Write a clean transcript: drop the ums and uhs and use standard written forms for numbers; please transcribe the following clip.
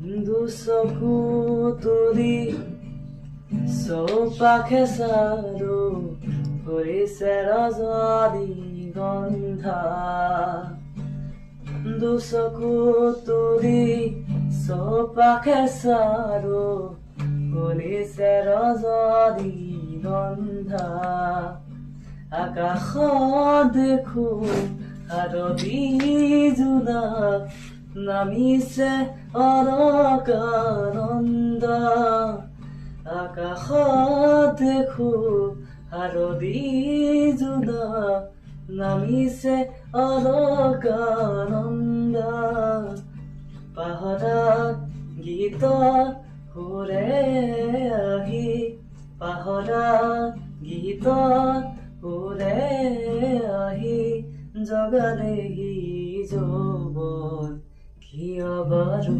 দুচকু তুলি চৌপাশে চাৰো ফুৰিছে ৰজনীগন্ধা দুচকু তুলি চৌপাশে চাৰো ফুৰিছে ৰজনীগন্ধা আকাশত দেখো হাৰবি জোনাক নামিছে অলকানন্দা আকাশত দেখো হাৰবি জোনাক নামিছে অলকানন্দা পাহৰা গীত সুৰে আহি পাহৰা গীত সুৰে আহি জগালেহি যৌৱন কিয় বাৰু